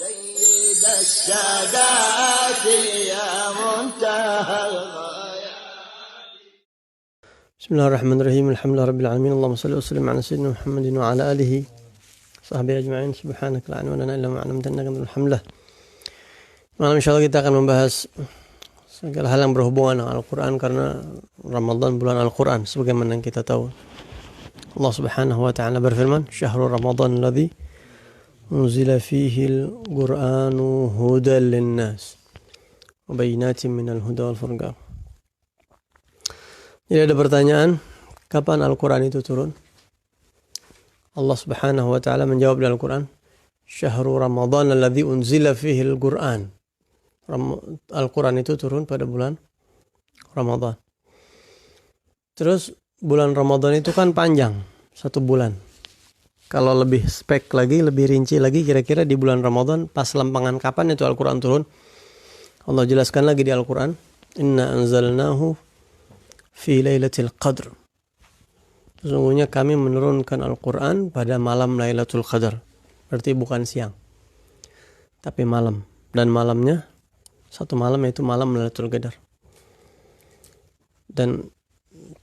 سيد السادات يا منتهى بسم الله الرحمن الرحيم الحمد لله رب العالمين اللهم صل وسلم على سيدنا محمد وعلى آله صحبه أجمعين سبحانك لا علم لنا إلا ما علمتنا إنك الحمد لله. Malam insyaallah kita akan membahas segala hal yang berhubungan dengan Al-Quran karena Ramadan bulan Al-Quran sebagaimana yang kita tahu. Allah Subhanahu wa taala berfirman, "Syahrul Ramadan alladzi unzila fihi al-Qur'anu hudan lin-nas wa bayyinatin minal huda wal furqan." Jadi ada pertanyaan, kapan Al-Quran itu turun? Allah Subhanahu wa taala menjawab dalam Al-Quran, "Syahrul Ramadan alladzi unzila fihi al-Qur'an." Al-Quran itu turun pada bulan Ramadan. Terus bulan Ramadan itu kan panjang, 1 bulan. Kalau lebih spek lagi, lebih rinci lagi, kira-kira di bulan Ramadan pas lampangan kapan itu Al-Quran turun? Allah jelaskan lagi di Al-Quran, "Inna anzalnahu fi lailatul qadr." Sesungguhnya kami menurunkan Al-Quran pada malam Lailatul Qadar. Berarti bukan siang, tapi malam. Dan malamnya, 1 malam yaitu malam Lailatul Qadar. Dan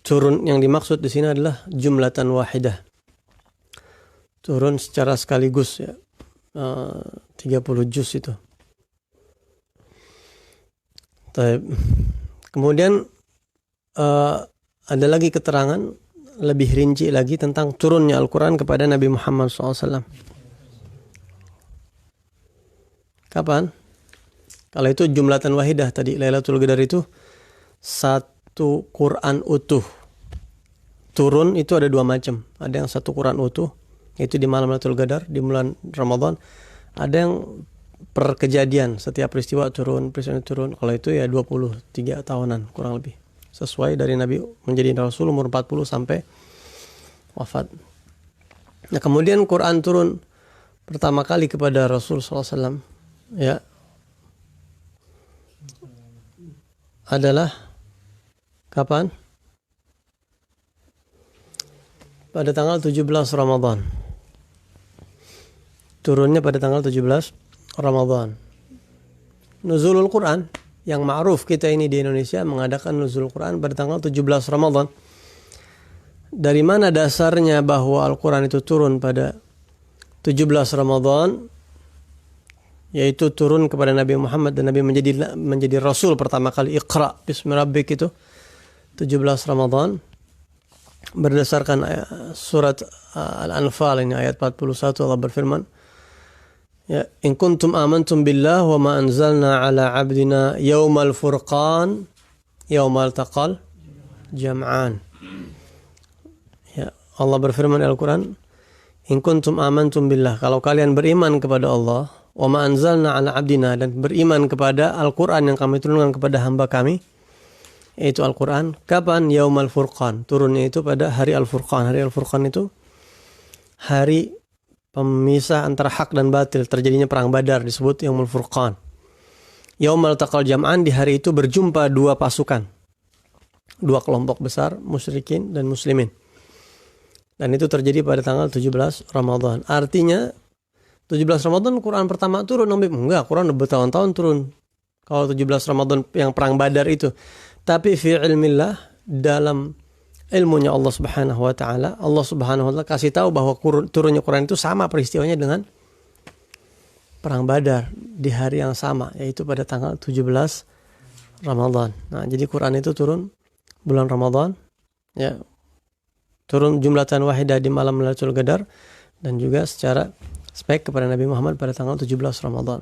turun yang dimaksud di sini adalah jumlatan wahidah. Turun secara sekaligus ya. 30 juz itu. Kemudian ada lagi keterangan lebih rinci lagi tentang turunnya Al-Quran kepada Nabi Muhammad SAW. Kapan? Kalau itu jumlatan wahidah tadi, Lailatul Qadar itu 1 Quran utuh. Turun itu ada 2 macam. Ada yang 1 Quran utuh, yaitu di malam Lailatul Qadar, di bulan Ramadan. Ada yang per kejadian, setiap peristiwa turun. Kalau itu ya 23 tahunan kurang lebih. Sesuai dari Nabi menjadi Rasul umur 40 sampai wafat. Nah kemudian Quran turun pertama kali kepada Rasul SAW ya adalah kapan? Pada tanggal 17 Ramadan. Turunnya pada tanggal 17 Ramadan. Nuzulul Quran yang ma'ruf kita ini di Indonesia mengadakan Nuzul Quran pada tanggal 17 Ramadan. Dari mana dasarnya bahwa Al-Quran itu turun pada 17 Ramadan? Yaitu turun kepada Nabi Muhammad dan Nabi menjadi Rasul pertama kali. Iqra bismi rabbik itu 17 Ramadan. Berdasarkan surat Al-Anfal ini ayat 41 Allah berfirman, ya, in kuntum amantum billah wa ma anzalna ala abdina yaumal furqan yaumal taqal jam'an. Ya, Allah berfirman di Al-Quran, in kuntum amantum billah, kalau kalian beriman kepada Allah, wa ma anzalna ala abdina, dan beriman kepada Al-Quran yang kami turunkan kepada hamba kami, yaitu Al-Quran. Kapan? Yaumal Furqan. Turunnya itu pada hari Al-Furqan. Hari Al-Furqan itu hari pemisah antara hak dan batil, terjadinya perang Badar, disebut Yaumul Furqan. Yaumal taqal jam'an, di hari itu berjumpa 2 pasukan, 2 kelompok besar, musyrikin dan muslimin. Dan itu terjadi pada tanggal 17 Ramadan. Artinya 17 Ramadan Quran pertama turun? Enggak, Quran bertahun-tahun turun. Kalau 17 Ramadan yang perang Badar itu. Tapi fi ilmillah, dalam ilmunya Allah Subhanahu wa taala, Allah Subhanahu wa taala kasih tahu bahwa turunnya Quran itu sama peristiwanya dengan perang Badar di hari yang sama, yaitu pada tanggal 17 Ramadan. Nah, jadi Quran itu turun bulan Ramadan, ya. Turun jumlatan wahidah di malam Lailatul Qadar dan juga secara spek kepada Nabi Muhammad pada tanggal 17 Ramadan.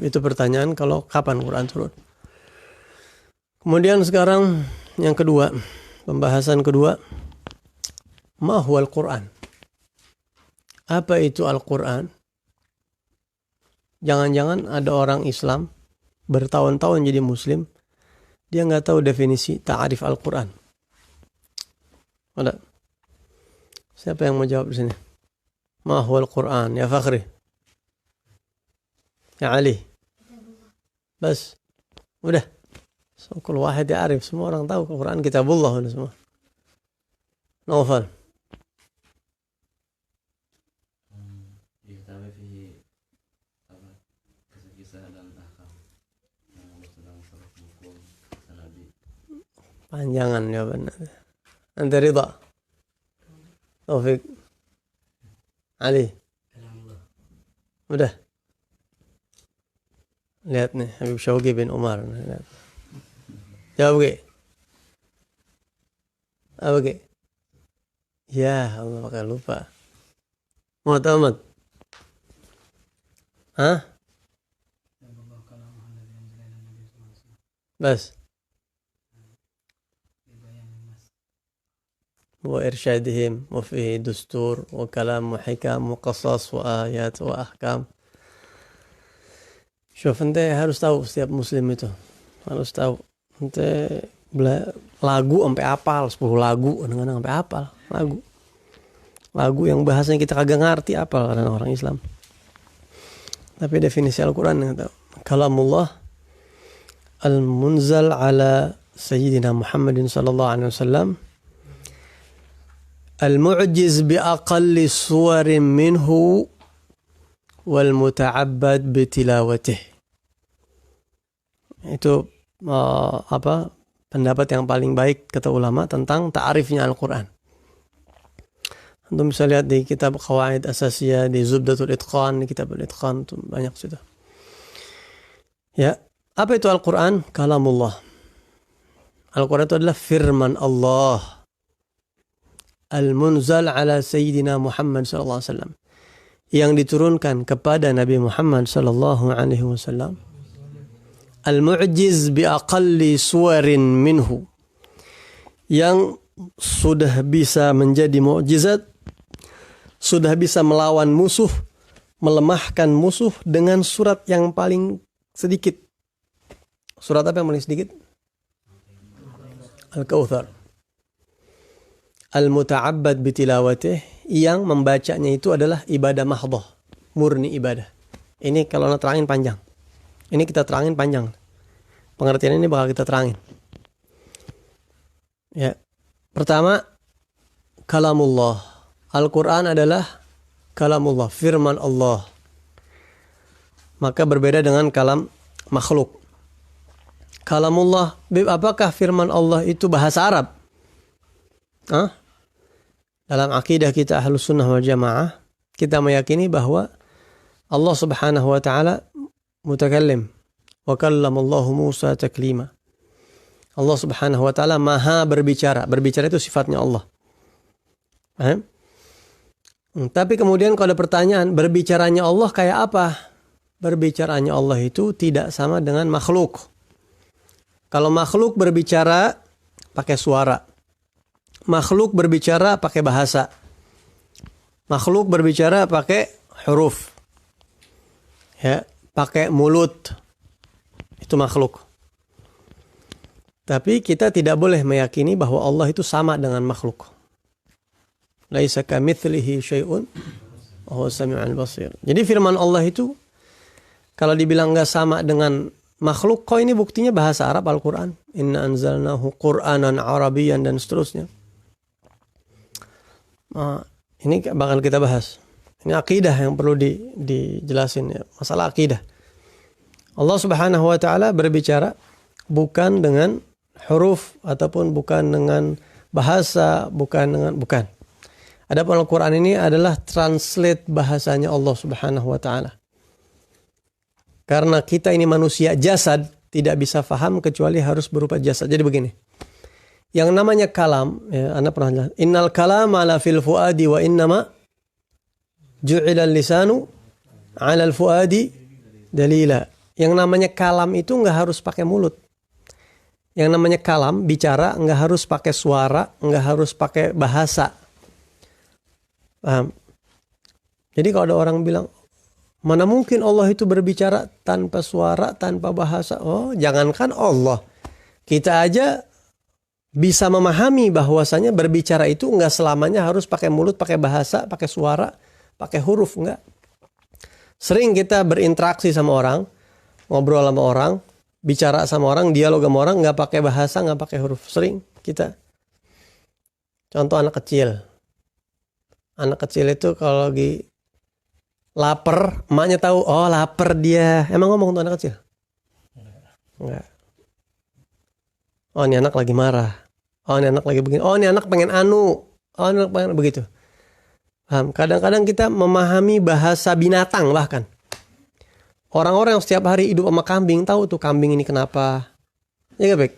Itu pertanyaan kalau kapan Quran turun. Kemudian sekarang yang kedua, pembahasan kedua, ma huwal Quran? Apa itu Al-Quran? Jangan-jangan ada orang Islam bertahun-tahun jadi Muslim, dia nggak tahu definisi ta'arif Al-Quran. Ada? Siapa yang mau jawab di sini? Ma huwal Quran? Ya Fakhri, ya Ali, bas, udah. So, kul wahid ya'rif, semua orang tahu Al-Quran kitabullah udah semua. Naufal. Panjangan jawabannya. Anta ridha? Taufik? Ali? Udah? Lihat nih, Habib Syauqi bin Umar. Lihat. Jawab Ki. Apa Ki? Ya Allah, pakai lupa. Muhammad? Hah? Bas. وإرشادهم وفيه دستور وكلام وحكم وقصص وآيات وأحكام. Syuf, ente harus tahu, setiap muslim itu harus tahu. Ente lagu sampai hafal, 10 lagu kadang-kadang sampai hafal lagu yang bahasanya kita kagak ngerti hafal karena orang Islam. Tapi definisi Al-Quran yang tahu. Kalamullah al-munzal ala Sayyidina Muhammadin sallallahu alaihi wasallam al-mu'jiz bi aqalli suwarin minhu wal muta'abbad bi tilawatih. Itu pendapat yang paling baik kata ulama tentang ta'arifnya Al-Quran. Antum bisa lihat di kitab Qawaid Asasiyah, di Zubdatul Itqan, di kitab Al-Itqan, itu banyak situ. Ya, apa itu Al-Quran? Kalamullah. Al-Quran itu adalah firman Allah. Al-munzal ala Sayyidina Muhammad sallallahu alaihi wasallam, yang diturunkan kepada Nabi Muhammad sallallahu alaihi wasallam. Al-mu'jiz bi aqalli suwarin minhu, yang sudah bisa menjadi mukjizat, sudah bisa melawan musuh, melemahkan musuh dengan surat yang paling sedikit. Surat apa yang paling sedikit? Al-Kautsar. Al-muta'abbad bitilawatih, yang membacanya itu adalah ibadah mahdhah, murni ibadah. Ini kalau nak terangin panjang. Ini kita terangin panjang. Pengertian ini bakal kita terangin. Ya. Pertama, kalamullah. Al-Quran adalah kalamullah, firman Allah. Maka berbeda dengan kalam makhluk. Kalamullah, apakah firman Allah itu bahasa Arab? Dalam akidah kita Ahlus Sunnah wal Jamaah, kita meyakini bahwa Allah Subhanahu wa taala mutakallim, wa kallamallahu Musa taklima. Allah Subhanahu wa taala maha berbicara. Berbicara itu sifatnya Allah. Tapi kemudian kalau ada pertanyaan, berbicaranya Allah kayak apa? Berbicaranya Allah itu tidak sama dengan makhluk. Kalau makhluk berbicara pakai suara. Makhluk berbicara pakai bahasa. Makhluk berbicara pakai huruf. Ya, pakai mulut. Itu makhluk. Tapi kita tidak boleh meyakini bahwa Allah itu sama dengan makhluk. Laisa kamitslihi syai'un wa huwas samiul basir. Jadi firman Allah itu kalau dibilang enggak sama dengan makhluk, kok ini buktinya bahasa Arab Al-Quran. Inna anzalnahu Qur'anan Arabiyyan dan seterusnya. Ini bakal kita bahas. Ini akidah yang perlu dijelasin ya. Masalah akidah. Allah Subhanahu wa taala berbicara bukan dengan huruf ataupun bukan dengan bahasa, bukan. Adapun Al-Quran ini adalah translate bahasanya Allah Subhanahu wa taala. Karena kita ini manusia jasad, tidak bisa faham kecuali harus berupa jasad. Jadi begini. Yang namanya kalam, ya, Anda pernah lihat. Innal kalama la fil fuadi wa innama ju'ila lisanu 'ala al fuadi dalila. Yang namanya kalam itu enggak harus pakai mulut. Yang namanya kalam, bicara, enggak harus pakai suara, enggak harus pakai bahasa. Paham? Jadi kalau ada orang bilang, mana mungkin Allah itu berbicara tanpa suara, tanpa bahasa? Oh, jangankan Allah. Kita aja bisa memahami bahwasanya berbicara itu enggak selamanya harus pakai mulut, pakai bahasa, pakai suara, pakai huruf, enggak. Sering kita berinteraksi sama orang, ngobrol sama orang, bicara sama orang, dialog sama orang, enggak pakai bahasa, enggak pakai huruf. Sering kita. Contoh anak kecil. Anak kecil itu kalau lagi lapar, emaknya tahu, oh lapar dia. Emang ngomong tuh anak kecil? Enggak. Oh ini anak lagi marah. Oh ini anak lagi begini. Oh ini anak pengen anu. Oh ini anak pengen begitu. Paham? Kadang-kadang kita memahami bahasa binatang bahkan. Orang-orang yang setiap hari hidup sama kambing tahu tuh kambing ini kenapa. Ya gak baik?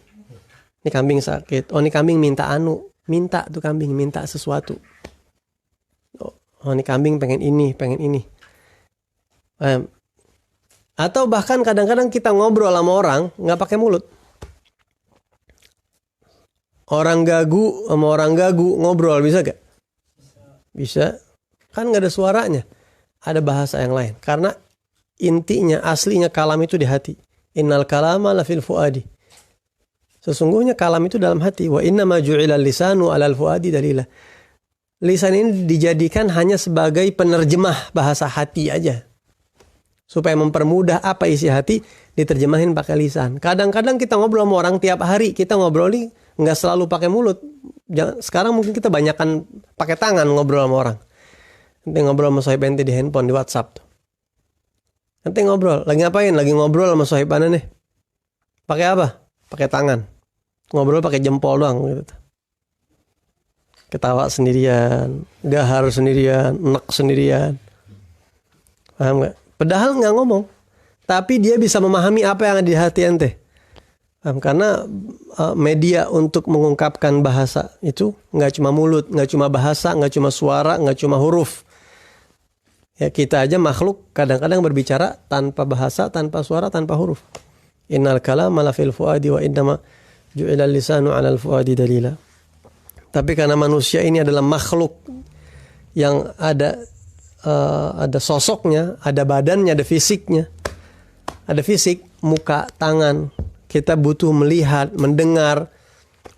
Ini kambing sakit. Oh ini kambing minta anu. Minta tuh kambing, minta sesuatu. Oh ini kambing pengen ini, pengen ini. Atau bahkan kadang-kadang kita ngobrol sama orang nggak pakai mulut. Orang gagu sama orang gagu ngobrol bisa gak? Bisa. Kan nggak ada suaranya. Ada bahasa yang lain. Karena intinya, aslinya kalam itu di hati. Innal kalama la fil fuadi. Sesungguhnya kalam itu dalam hati. Wa inna ma ju'ilal lisanu alal fuadi dalila. Lisan ini dijadikan hanya sebagai penerjemah bahasa hati aja. Supaya mempermudah apa isi hati, diterjemahin pakai lisan. Kadang-kadang kita ngobrol sama orang tiap hari, kita ngobrol nih nggak selalu pakai mulut. Sekarang mungkin kita banyakkan pakai tangan ngobrol sama orang. Nanti ngobrol sama sahib ente di handphone, di WhatsApp tuh. Nanti ngobrol, lagi ngapain? Lagi ngobrol sama sahib anda nih. Pakai apa? Pakai tangan. Ngobrol pakai jempol doang gitu. Ketawa sendirian, gahar sendirian, enek sendirian. Paham gak? Padahal nggak ngomong, tapi dia bisa memahami apa yang ada di hati ente. Karena media untuk mengungkapkan bahasa itu nggak cuma mulut, nggak cuma bahasa, nggak cuma suara, nggak cuma huruf. Ya kita aja makhluk kadang-kadang berbicara tanpa bahasa, tanpa suara, tanpa huruf. Innal kalama la fil fuadi wa innama ju'ilal lisanu 'alal fuadi dalila. Tapi karena manusia ini adalah makhluk yang ada sosoknya, ada badannya, ada fisiknya. Ada fisik, muka, tangan. Kita butuh melihat, mendengar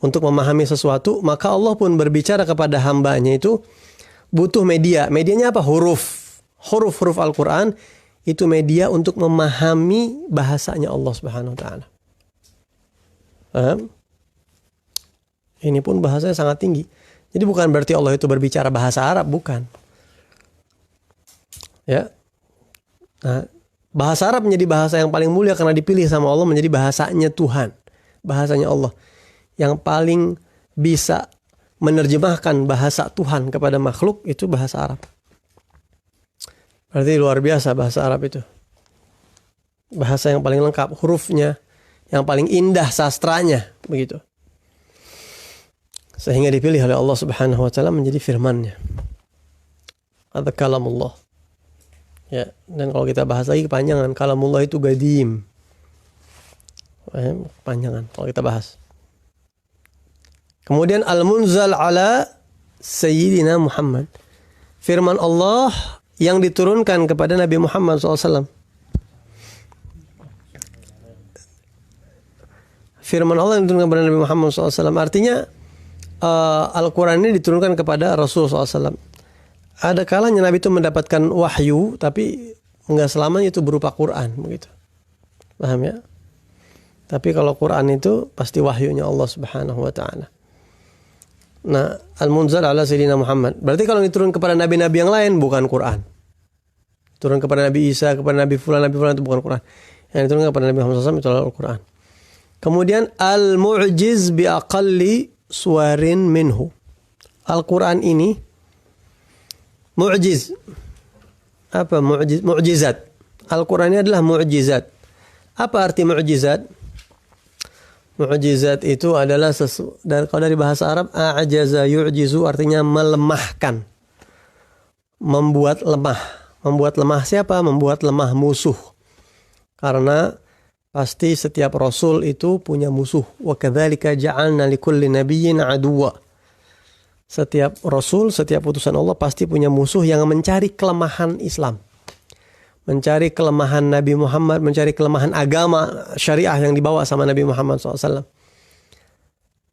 untuk memahami sesuatu. Maka Allah pun berbicara kepada hambanya itu butuh media. Medianya apa? Huruf. Huruf-huruf Al-Quran itu media untuk memahami bahasanya Allah Subhanahu Wa Taala. Paham? Ini pun bahasanya sangat tinggi. Jadi bukan berarti Allah itu berbicara bahasa Arab, bukan. Ya, nah, bahasa Arab menjadi bahasa yang paling mulia karena dipilih sama Allah menjadi bahasanya Tuhan, bahasanya Allah yang paling bisa menerjemahkan bahasa Tuhan kepada makhluk itu bahasa Arab. Berarti luar biasa bahasa Arab itu, bahasa yang paling lengkap, hurufnya yang paling indah, sastranya begitu, sehingga dipilih oleh Allah Subhanahu Wa Taala menjadi firman-Nya. Ada kalamullah. Ya, dan kalau kita bahas lagi kepanjangan, kalamullah itu gadim. Kepanjangan kalau kita bahas. Kemudian al-munzal ala Sayyidina Muhammad. Firman Allah yang diturunkan kepada Nabi Muhammad SAW. Firman Allah yang diturunkan kepada Nabi Muhammad SAW. Artinya Al-Quran ini diturunkan kepada Rasulullah SAW. Ada kalanya Nabi itu mendapatkan wahyu, tapi nggak selamanya itu berupa Quran, begitu. Paham ya? Tapi kalau Quran itu pasti wahyunya Allah Subhanahu Wa Taala. Nah, al-munzal ala Sayyidina Muhammad. Berarti kalau diturun kepada nabi-nabi yang lain bukan Quran. Turun kepada Nabi Isa, kepada Nabi Fulan itu bukan Quran. Yang diturunkan kepada Nabi Muhammad SAW itu adalah Al-Quran. Kemudian al-mu'jiz bi aqalli suwarin minhu. Al-Quran ini mu'jiz. Apa mu'jiz? Mu'jizat. Al-Quran ini adalah mu'jizat. Apa arti mu'jizat? Mu'jizat itu adalah kalau dari bahasa Arab a'jaza yu'jizu artinya melemahkan. Membuat lemah. Membuat lemah siapa? Membuat lemah musuh. Karena pasti setiap rasul itu punya musuh. Wa kadzalika ja'alna likulli nabiyyin aduwwa. Setiap rasul, setiap utusan Allah pasti punya musuh yang mencari kelemahan Islam. Mencari kelemahan Nabi Muhammad, mencari kelemahan agama syariah yang dibawa sama Nabi Muhammad SAW.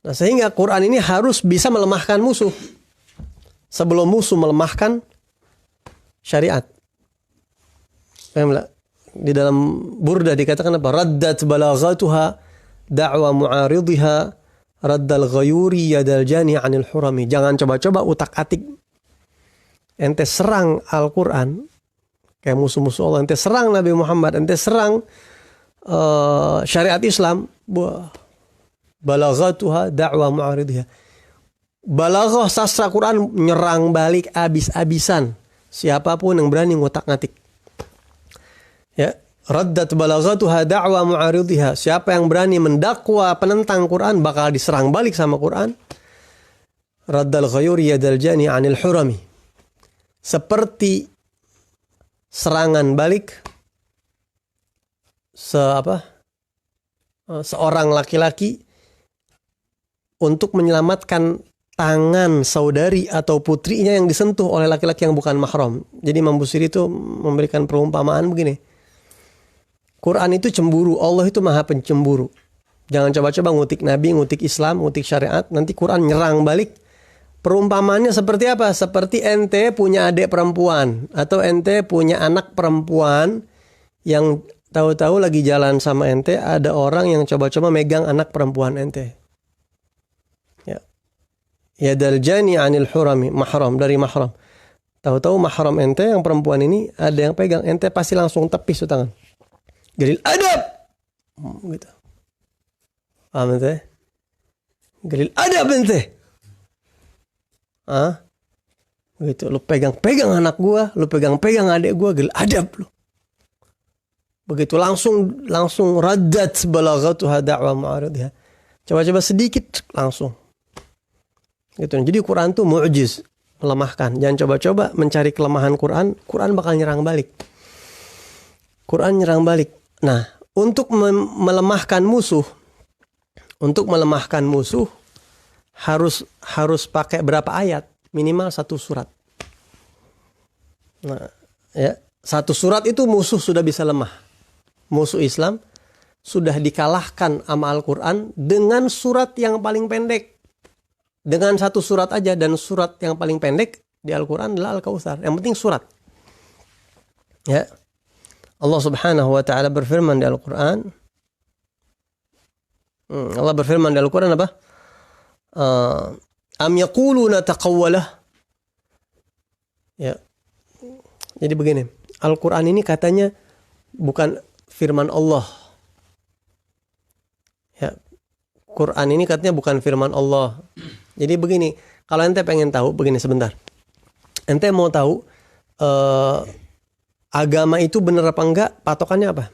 Nah, sehingga Quran ini harus bisa melemahkan musuh. Sebelum musuh melemahkan syariat. Di dalam Burdah dikatakan apa? Raddat balaghatuha da'wa mu'aridhiha raddal ghayuri yadal jani anil hurami. Jangan coba-coba utak-atik. Ente serang Al-Quran. Kayak musuh-musuh Allah. Ente serang Nabi Muhammad, ente serang syariat Islam. Balaghatuha da'wa mu'aridha. Balaghah sastra Quran nyerang balik abis-abisan siapapun yang berani ngotak-ngatik. Ya, raddat balaghatuha da'wa mu'aridha. Siapa yang berani mendakwa penentang Quran bakal diserang balik sama Quran. Raddal ghayuri yadal jani 'anil hurami. Seperti serangan balik seorang laki-laki untuk menyelamatkan tangan saudari atau putrinya yang disentuh oleh laki-laki yang bukan mahram. Jadi Imam Busiri itu memberikan perumpamaan begini. Quran itu cemburu, Allah itu maha pencemburu. Jangan coba-coba ngutik Nabi, ngutik Islam, ngutik syariat, nanti Quran nyerang balik. Perumpamaannya seperti apa? Seperti ente punya adik perempuan atau ente punya anak perempuan yang tahu-tahu lagi jalan sama ente, ada orang yang coba-coba megang anak perempuan ente. Ya. Yadal jani 'anil hurami, mahram, dari mahram. Tahu-tahu mahram ente yang perempuan ini ada yang pegang, ente pasti langsung tepis tuh tangan. Galil adab. Gitu. Paham ente? Galil adab ente. Begitu, lu pegang-pegang anak gua, lu pegang-pegang adik gua, gil adab lu. Begitu langsung raddat balaghatuha da'wa mu'aridha. Coba-coba sedikit langsung. Gitu. Jadi Quran tuh mu'jiz, melemahkan. Jangan coba-coba mencari kelemahan Quran, Quran bakal nyerang balik. Quran nyerang balik. Nah, untuk melemahkan musuh harus pakai berapa ayat? Minimal 1 surat. Nah, ya, 1 surat itu musuh sudah bisa lemah. Musuh Islam sudah dikalahkan sama Al-Quran dengan surat yang paling pendek. Dengan 1 surat aja, dan surat yang paling pendek di Al-Quran adalah Al-Kautsar. Yang penting surat. Ya. Allah Subhanahu wa taala berfirman di Al-Quran. Allah berfirman di Al-Quran apa? Am yaquluna taqawwalah. Ya. Jadi begini, Al-Quran ini katanya bukan firman Allah. Ya. Quran ini katanya bukan firman Allah. Jadi begini, kalau ente pengen tahu, begini sebentar. Ente mau tahu agama itu benar apa enggak, patokannya apa?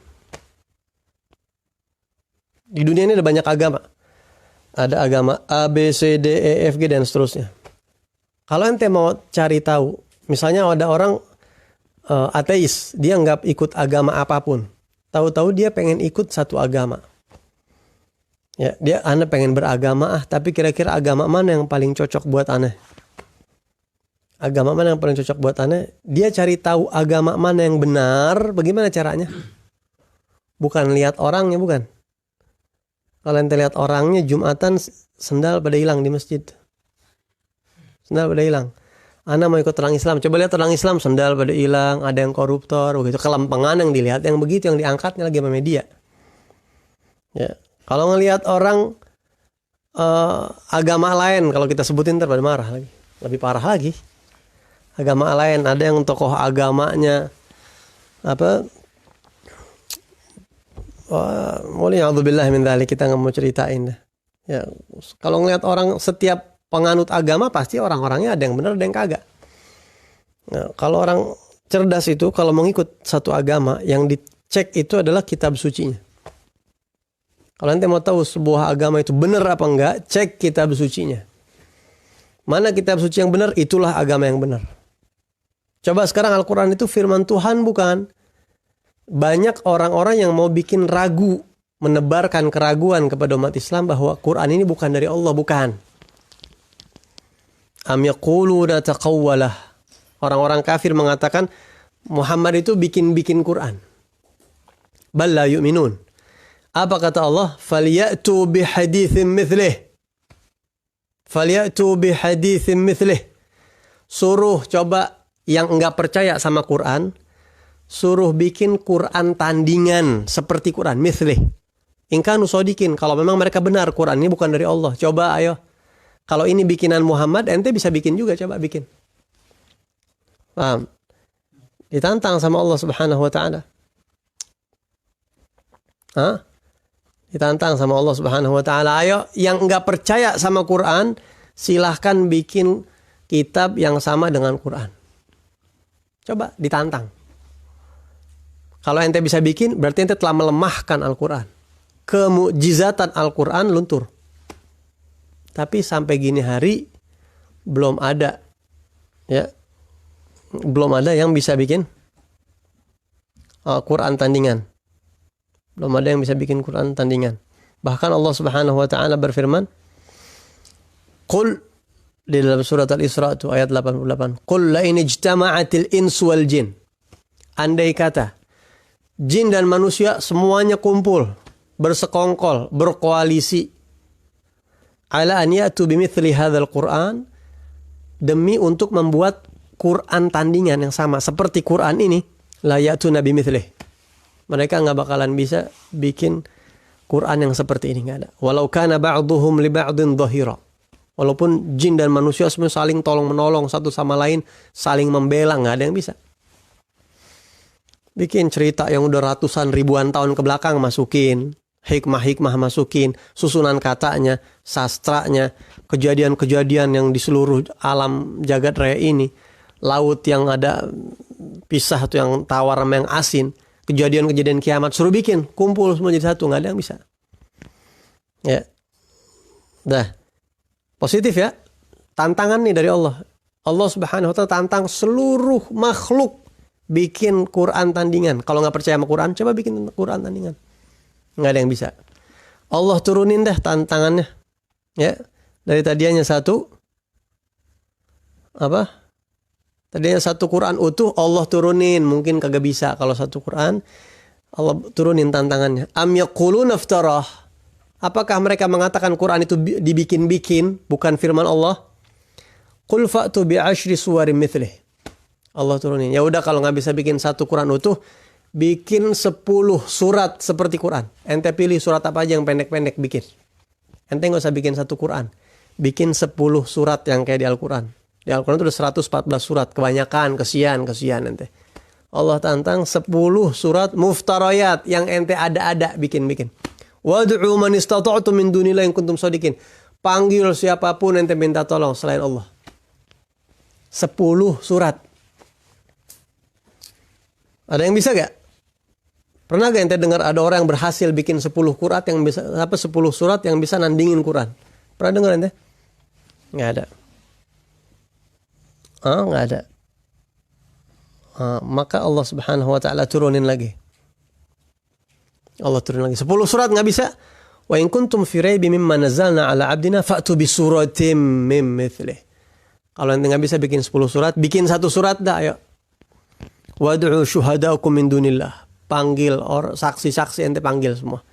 Di dunia ini ada banyak agama. Ada agama A, B, C, D, E, F, G, dan seterusnya. Kalau ente mau cari tahu, misalnya ada orang ateis, dia nggak ikut agama apapun. Tahu-tahu dia pengen ikut satu agama. Ya, ane pengen beragama tapi kira-kira agama mana yang paling cocok buat ane? Agama mana yang paling cocok buat ane? Dia cari tahu agama mana yang benar, bagaimana caranya? Bukan lihat orangnya, bukan. Kalau ente lihat orangnya Jumatan sendal pada hilang di masjid. Sendal pada hilang. Ana mau ikut orang Islam. Coba lihat orang Islam sendal pada hilang, ada yang koruptor, begitu. Kelempengan yang dilihat, yang begitu yang diangkatnya lagi sama media. Ya. Kalau ngelihat orang agama lain, kalau kita sebutin ntar pada marah lagi. Lebih parah lagi. Agama lain, ada yang tokoh agamanya Waliyahudzubillah min dzalik, kita nggak mau ceritain dah. Ya, kalau ngelihat orang setiap penganut agama pasti orang-orangnya ada yang benar ada yang kagak. Nah, kalau orang cerdas itu kalau mau ngikut satu agama yang dicek itu adalah kitab sucinya. Kalau nanti mau tahu sebuah agama itu benar apa enggak, cek kitab sucinya. Mana kitab suci yang benar, itulah agama yang benar. Coba sekarang Al-Quran itu firman Tuhan bukan? Banyak orang-orang yang mau bikin ragu, menebarkan keraguan kepada umat Islam bahwa Quran ini bukan dari Allah, bukan. Am yaquluna taqawwalah. Orang-orang kafir mengatakan Muhammad itu bikin-bikin Quran. Bal la yu'minun. Apa kata Allah? Falyatu bihaditsin mithlih. Falyatu bihaditsin mithlih. Suruh coba yang enggak percaya sama Quran, suruh bikin Quran tandingan seperti Quran mithlih. In kanu shodiqin, kalau memang mereka benar Quran ini bukan dari Allah. Coba ayo. Kalau ini bikinan Muhammad, ente bisa bikin juga, coba bikin. Paham? Ditantang sama Allah Subhanahu wa taala. Ditantang sama Allah Subhanahu wa taala. Ayo yang enggak percaya sama Quran, silahkan bikin kitab yang sama dengan Quran. Coba ditantang. Kalau ente bisa bikin, berarti ente telah melemahkan Al-Quran. Kemukjizatan Al-Quran luntur. Tapi sampai gini hari belum ada, ya, belum ada yang bisa bikin Quran tandingan. Belum ada yang bisa bikin Quran tandingan. Bahkan Allah Subhanahu wa taala berfirman, Qul, di dalam surat Al-Isra itu ayat 88, Qul la in ijtama'atil insu wal jin. Andai kata jin dan manusia semuanya kumpul, bersekongkol, berkoalisi, ala an ya'tu bimithli hadzal Qur'an, demi untuk membuat Quran tandingan yang sama seperti Quran ini, la ya'tuna bimithlihi. Mereka nggak bakalan bisa bikin Quran yang seperti ini, nggak ada. Walau kana ba'duhum li ba'din dhahira. Walaupun jin dan manusia semua saling tolong menolong satu sama lain, saling membela, nggak ada yang bisa. Bikin cerita yang udah ratusan ribuan tahun ke belakang masukin, hikmah-hikmah masukin, susunan katanya, sastranya, kejadian-kejadian yang di seluruh alam jagat raya ini, laut yang ada pisah atau yang tawar sama yang asin, kejadian-kejadian kiamat, suruh bikin, kumpul semua jadi satu, nggak ada yang bisa. Ya, dah, positif ya, tantangan nih dari Allah. Allah Subhanahu wa taala tantang seluruh makhluk bikin Quran tandingan. Kalau nggak percaya sama Quran, coba bikin Quran tandingan. Nggak ada yang bisa. Allah turunin dah tantangannya. Ya, dari tadinya satu, tadinya satu Quran utuh, Allah turunin. Mungkin kagak bisa kalau satu Quran. Allah turunin tantangannya. Am yaquluna iftarah. Apakah mereka mengatakan Quran itu dibikin-bikin, bukan firman Allah? Qul fa'tu bi'ashri suwarin mithlih. Allah turunin. Ya udah, kalau nggak bisa bikin satu Quran utuh, bikin 10 surat seperti Quran. Ente pilih surat apa aja yang pendek-pendek bikin. Ente nggak usah bikin satu Quran. Bikin 10 surat yang kayak di Al-Quran. Di Al-Quran itu ada 114 surat. Kebanyakan, kesian ente. Allah tantang 10 surat muftarayat yang ente ada-ada bikin-bikin. Wad'u man istata'tum min dunillahi in kuntum shadiqin. Panggil siapapun ente minta tolong selain Allah. 10 surat. Ada yang bisa gak? Pernah gak ente dengar ada orang yang berhasil bikin 10 surat yang bisa 10 surat yang bisa nandingin Quran? Pernah dengar ente? Nggak ada. Nggak ada. Maka Allah Subhanahu wa taala turunin lagi. Allah turunin lagi 10 surat nggak bisa. Wa in kuntum fi raibin mimma nazzalna ala 'abdina fa'tu bi suratin mim mithlih. Kalau ente nggak bisa bikin 10 surat, bikin satu surat dah, ayo. Wad'u syuhada'akum min dunillah. Panggil saksi-saksi ente panggil semua.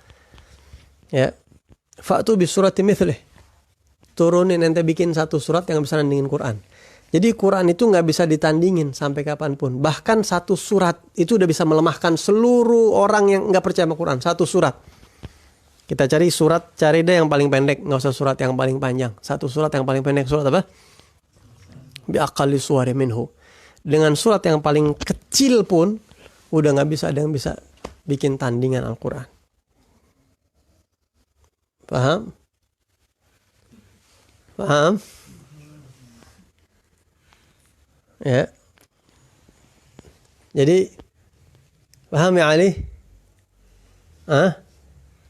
Ya. Fa'tu bi suratin mithlih. Turunin ente bikin satu surat yang bisa nandingin Quran. Jadi Quran itu nggak bisa ditandingin sampai kapanpun. Bahkan satu surat itu udah bisa melemahkan seluruh orang yang nggak percaya sama Quran. Satu surat. Kita cari surat, cari deh yang paling pendek. Nggak usah surat yang paling panjang. Satu surat yang paling pendek. Surat apa? Bi aqalli suwari minhu. Dengan surat yang paling kecil pun udah nggak bisa ada yang bisa bikin tandingan Al-Quran. Paham? Paham? Ya. Jadi paham ya Ali?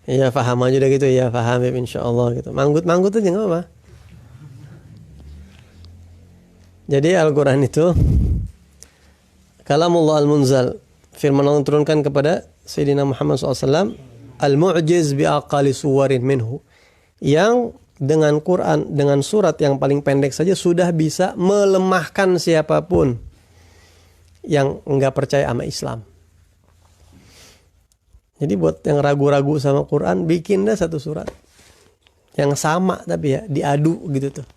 Iya paham aja udah gitu ya, paham ya insyaallah gitu. Manggut-manggut aja enggak apa. Jadi Al-Qur'an itu kalamullah al-munzal, firman Allah turunkan kepada Sayyidina Muhammad SAW, al-mu'jiz bi aqali suwarin minhu, yang dengan Quran, dengan surat yang paling pendek saja sudah bisa melemahkan siapapun yang enggak percaya sama Islam. Jadi buat yang ragu-ragu sama Quran, bikin dah satu surat yang sama tapi ya diadu gitu tuh.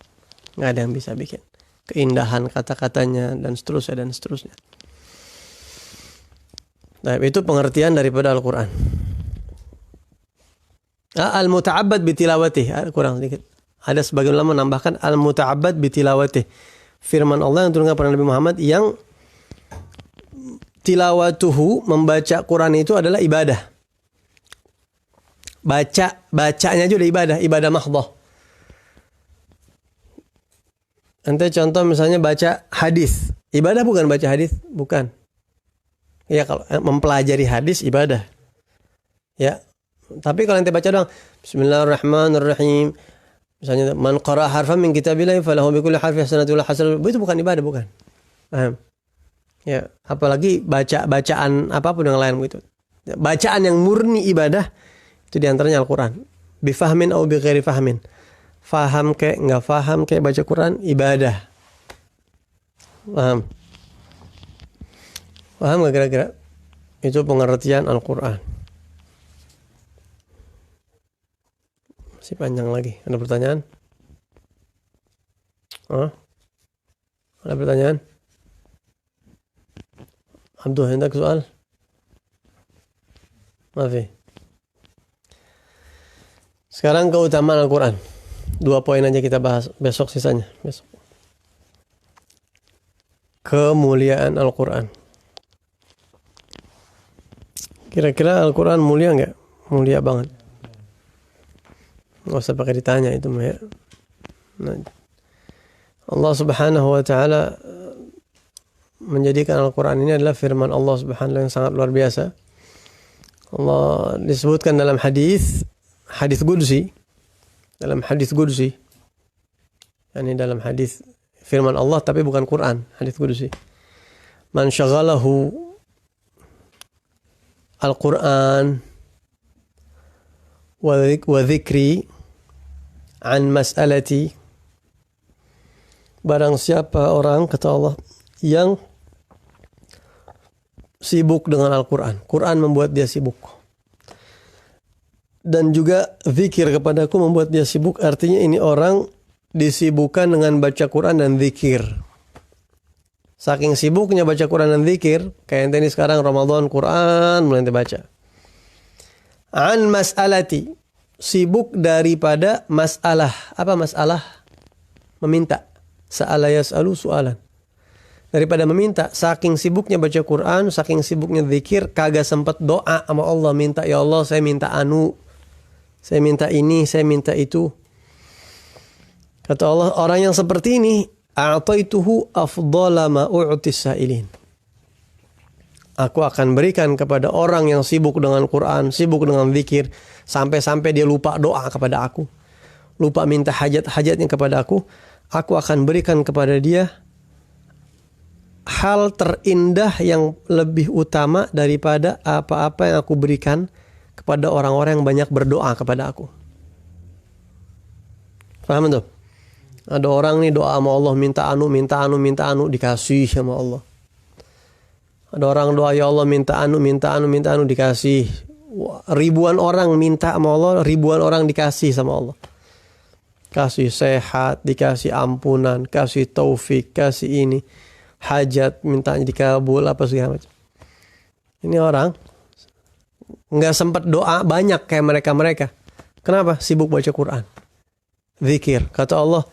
Nggak ada yang bisa bikin. Keindahan kata-katanya dan seterusnya dan seterusnya. Nah, itu pengertian daripada Al-Quran. Al-muta'abbad bitilawatih, kurang sedikit. Ada sebagian ulama menambahkan al-muta'abbad bitilawatih. Firman Allah yang turunkan kepada Nabi Muhammad yang tilawatuhu, membaca Quran itu adalah ibadah. Bacanya aja udah ibadah mahdhah. Ente contoh misalnya baca hadis. Ibadah bukan baca hadis? Bukan. Ya kalau mempelajari hadis ibadah. Ya. Tapi kalau ente baca doang Bismillahirrahmanirrahim. Misalnya man qara'a harfan min kitabillahi falahu bi kulli harfin hasanatun hasanah. Itu bukan ibadah, bukan. Paham? Ya, apalagi bacaan apapun yang lain begitu. Bacaan yang murni ibadah itu diantaranya Al-Quran. Bifahmin atau bi ghairi fahmin. Faham kayak nggak faham kayak baca Quran ibadah. Paham? Paham nggak kira-kira? Itu pengertian Al-Quran. Masih panjang lagi. Ada pertanyaan? Ada pertanyaan? Abdul, hendak soal? Maaf. Sekarang keutamaan Al-Quran. 2 poin aja kita bahas, besok sisanya. Besok. Kemuliaan Al-Quran. Kira-kira Al-Quran mulia nggak? Mulia banget. Nggak usah pakai ditanya itu mah ya. Nah, Allah Subhanahu wa Ta'ala menjadikan Al-Quran ini adalah firman Allah Subhanahu wa Ta'ala yang sangat luar biasa. Allah disebutkan dalam hadis qudsi, yakni dalam hadis firman Allah tapi bukan Quran, hadis qudsi. Man syaghalahu Al-Quran wa dzikri an mas'alati, barang siapa orang, kata Allah, yang sibuk dengan Al-Quran. Quran membuat dia sibuk. Dan juga zikir kepadaku membuat dia sibuk. Artinya ini orang disibukkan dengan baca Quran dan zikir. Saking sibuknya baca Quran dan zikir, kayak ini sekarang Ramadan, Quran mulai baca. An mas'alati, sibuk daripada masalah. Apa masalah? Meminta. Sa'ala yas'alu su'alan. Daripada meminta, saking sibuknya baca Quran, saking sibuknya zikir, kagak sempat doa sama Allah, minta, ya Allah saya minta saya minta ini, saya minta itu. Kata Allah, orang yang seperti ini, a'taituhu afdhala ma u'tis sa'ilin. Aku akan berikan kepada orang yang sibuk dengan Quran, sibuk dengan zikir, sampai-sampai dia lupa doa kepada aku, lupa minta hajat-hajatnya kepada aku akan berikan kepada dia hal terindah yang lebih utama daripada apa-apa yang aku berikan kepada orang-orang yang banyak berdoa kepada aku. Paham tuh? Ada orang nih doa sama Allah, minta anu, dikasih sama Allah. Ada orang doa, ya Allah minta anu, dikasih. Ribuan orang minta sama Allah, ribuan orang dikasih sama Allah. Kasih sehat, dikasih ampunan, kasih taufik, kasih ini. Hajat, mintanya dikabul, apa segala macam. Ini orang nggak sempat doa banyak kayak mereka. Kenapa? Sibuk baca Quran, zikir. Kata Allah,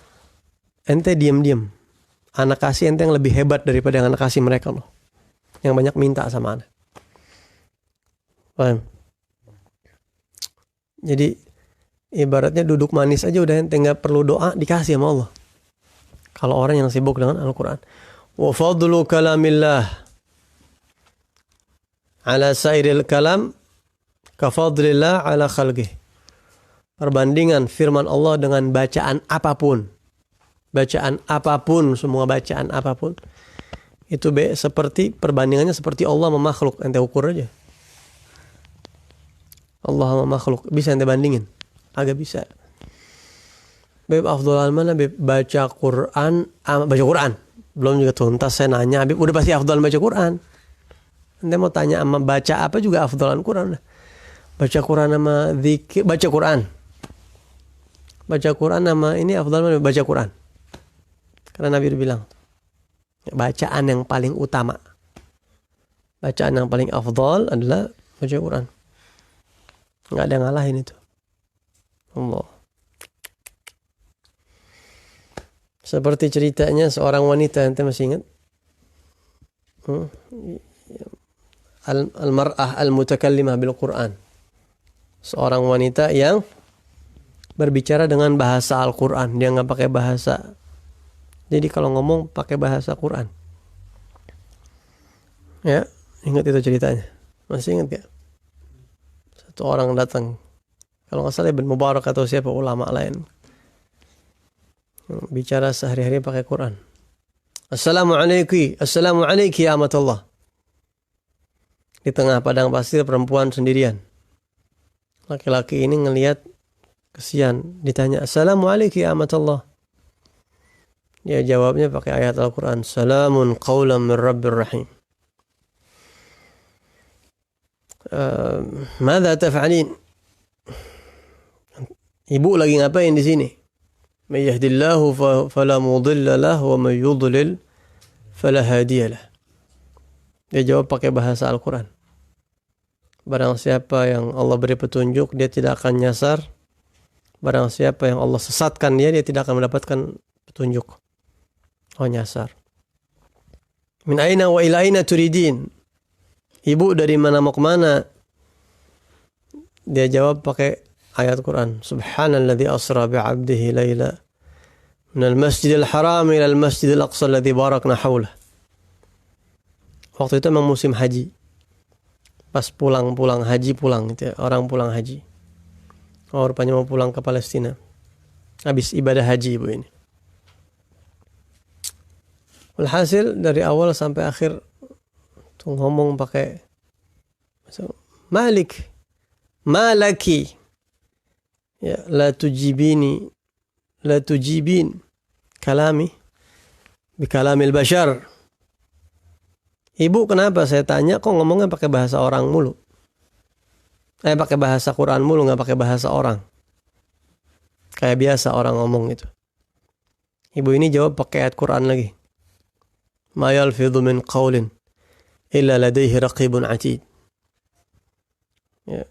ente diam-diam, anak kasih ente yang lebih hebat daripada yang anak kasih mereka loh, yang banyak minta sama anak. Paham? Jadi ibaratnya duduk manis aja udah ente nggak perlu doa, dikasih sama Allah. Kalau orang yang sibuk dengan Al-Quran. Wa fadlu kalamillah ala sairil kalam kafadlillah ala khalqih. Perbandingan firman Allah dengan bacaan apapun, semua bacaan apapun, itu seperti perbandingannya seperti Allah memakhluk. Ente ukur aja, Allah memakhluk, bisa ente bandingin? Agak bisa. Beb afdal mana beb baca Quran belum juga tuntas saya nanya, Habib udah pasti afdal baca Quran. Ente mau tanya sama baca apa juga afdalan Quran. Baca Quran sama zikir, baca Quran sama ini afdal mana? Baca Quran. Karena Nabi udah bilang, bacaan yang paling utama, bacaan yang paling afdal adalah baca Quran. Nggak ada yang ngalahin itu. Allah. Seperti ceritanya seorang wanita, ente masih ingat? al-mar'ah al-mutakallimah bil Quran. Seorang wanita yang berbicara dengan bahasa Al-Quran. Dia nggak pakai bahasa. Jadi kalau ngomong pakai bahasa Quran. Ya, ingat itu ceritanya. Masih ingat gak? Satu orang datang. Kalau nggak salah Ibn Mubarak atau siapa ulama lain. Bicara sehari-hari pakai Quran. Assalamualaikum. Assalamualaikum ya amatullah. Di tengah padang pasir perempuan sendirian. Laki-laki ini ngelihat kesian, ditanya Assalamualaikum ya amatullah. Dia jawabnya pakai ayat Al-Quran, Salamun qawlan min Rabbir Rahim. Mada taf'alin? Ibu lagi ngapain di sini? May yahdillahu fala mudilla lahu wa may yudlil fala hadiya lah. Dia jawab pakai bahasa Al-Quran. Barang siapa yang Allah beri petunjuk, dia tidak akan nyasar. Barang siapa yang Allah sesatkan dia tidak akan mendapatkan petunjuk. Oh, nyasar. Min aina wa ila aina turidin? Ibu dari mana mau kemana? Dia jawab pakai ayat Quran. Subhanalladzi asra bi'abdihi layla minal masjidil haram ilal masjidil aqsa alladzi barakna hawlah. Waktu itu memang musim haji. Pas pulang haji gitu ya. Orang pulang haji. Oh, rupanya mau pulang ke Palestina. Habis ibadah haji ibu ini. Walhasil dari awal sampai akhir tuh ngomong pakai Malik, malaki. Ya, la tujibin kalami bi kalamil bashar. Ibu, kenapa saya tanya kok ngomongnya pakai bahasa orang mulu? Pakai bahasa Quran mulu, nggak pakai bahasa orang. Kayak biasa orang ngomong itu. Ibu ini jawab pakai ayat Quran lagi. Ma yalfidhu min qawlin illa ladayhi raqibun atid. Ya.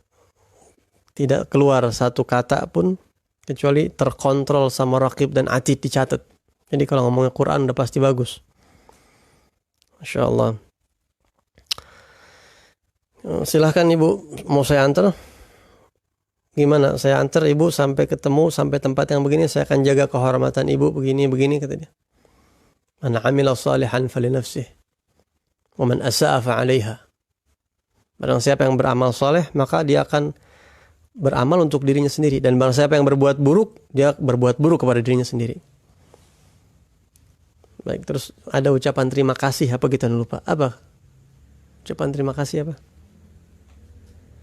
Tidak keluar satu kata pun kecuali terkontrol sama raqib dan atid dicatat. Jadi kalau ngomongnya Quran udah pasti bagus. Masya Allah. Silahkan ibu, mau saya antar? Gimana? Saya antar ibu sampai ketemu, sampai tempat yang begini, saya akan jaga kehormatan ibu begini kata dia. Man amila salihan falinafsih wa man asa'a fa'alaiha. Barang siapa yang beramal saleh, maka dia akan beramal untuk dirinya sendiri, dan barang siapa yang berbuat buruk, dia berbuat buruk kepada dirinya sendiri. Baik, terus ada ucapan terima kasih apa kita lupa? Apa? Ucapan terima kasih apa?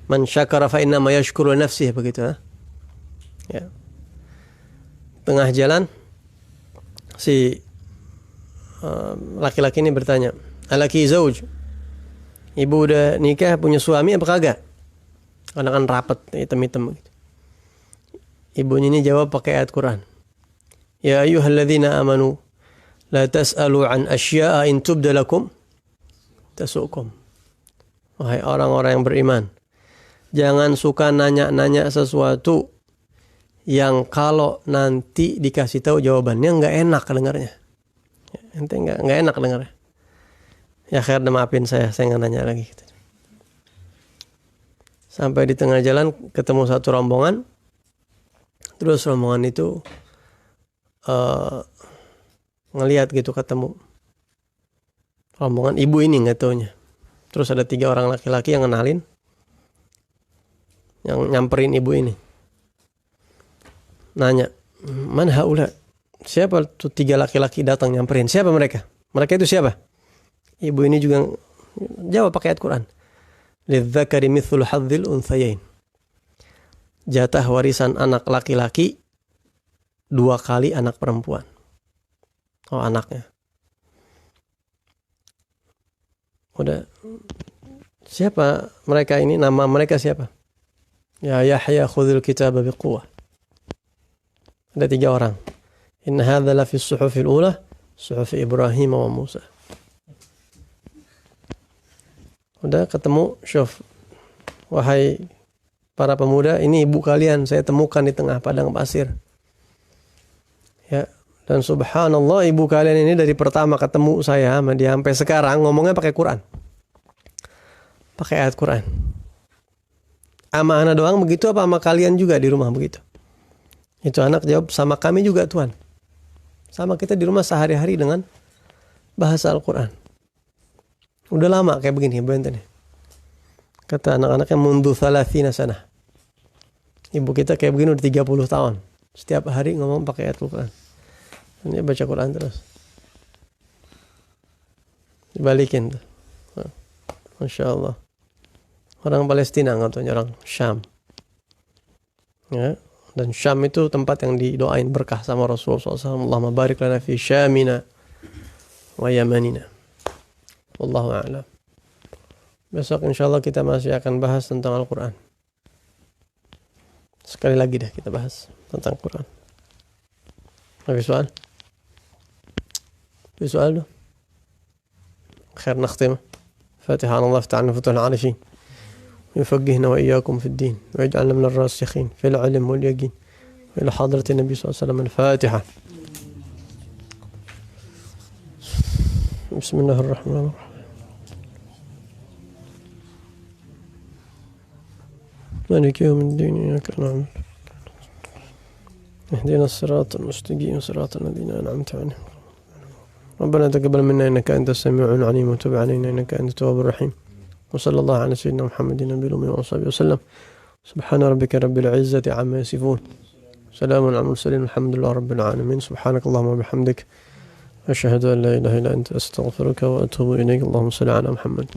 Man syakara fa inna ma yashkuru nafsihi, begitu ha? Ya. Tengah jalan si laki-laki ini bertanya, "Alaki zauj?" Ibu udah nikah, punya suami apa kagak? Karena kan rapat, hitam-hitam gitu. Ibunya ini jawab pakai ayat Quran. Ya ayyuhalladzina amanu la tas'alu an asya'a in tubda lakum tasukum. Wahai orang-orang yang beriman, jangan suka nanya-nanya sesuatu yang kalau nanti dikasih tahu jawabannya nggak enak dengarnya. Ente nggak enak dengarnya. Ya khair, maafin saya nggak nanya lagi. Sampai di tengah jalan ketemu satu rombongan. Terus rombongan itu ngelihat gitu, ketemu rombongan ibu ini nggak taunya. Terus ada 3 orang laki-laki yang ngenalin, yang nyamperin ibu ini. Nanya, "Man haula?" Siapa tuh 3 laki-laki datang nyamperin? Siapa mereka? Mereka itu siapa? Ibu ini juga jawab pakai ayat Quran. Lidzakari mithlu hadzil unthayain. Jatah warisan anak laki-laki 2 kali anak perempuan. Oh, anaknya. Udah. Siapa mereka ini? Nama mereka siapa? Ya Yahya khudhil kitaba biquwwah. Ada 3 orang. Inna hadza la fi as-suhufil ula, suhuf Ibrahim wa Musa. Udah ketemu, syuf. Wahai para pemuda, ini ibu kalian saya temukan di tengah padang pasir. Ya, dan subhanallah ibu kalian ini dari pertama ketemu saya sama dia sampai sekarang ngomongnya pakai Quran. pakai ayat Quran. Sama anak doang begitu apa sama kalian juga di rumah begitu? Itu anak jawab, sama kami juga Tuhan. Sama kita di rumah sehari-hari dengan bahasa Al-Quran. Udah lama kayak begini, benten. Kata anak-anaknya mundu 30 sana. Ibu kita kayak begini udah 30 tahun. Setiap hari ngomong pakai ayat Al-Quran. Dia baca Quran terus. Dibalikin tuh. Masya Allah. Orang Palestina katanya, orang Syam. Ya. Dan Syam itu tempat yang didoain berkah sama Rasulullah SAW. Allahumma barik lana fi Syamina wa Yamanina. Wallahu a'lam. Besok insyaAllah kita masih akan bahas tentang Al-Quran. Sekali lagi dah kita bahas tentang Al-Quran. Ada soal? Ada soal tu? Khair nakhtim. Fatiha Allah ta'ala futuh al-arifin. يفقهنا وإياكم في الدين ويجعلنا من الراسخين في العلم واليقين وإلى حضرة النبي صلى الله عليه وسلم الفاتحة. بسم الله الرحمن الرحيم. مالك يوم الدين إياك نعبد اهدنا الصراط المستقيم صراط الذين أنعمت عليهم ربنا تقبل منا إنك أنت السميع العليم وتب علينا إنك أنت التواب الرحيم. وصلى الله على سيدنا محمد النبي الأمي وصحبه وسلم. سبحان ربك رب العزة عما يصفون سلام على المرسلين الحمد لله رب العالمين. سبحانك اللهم وبحمدك أشهد أن لا إله إلا أنت أستغفرك وأتوب إليك. اللهم صل على محمد.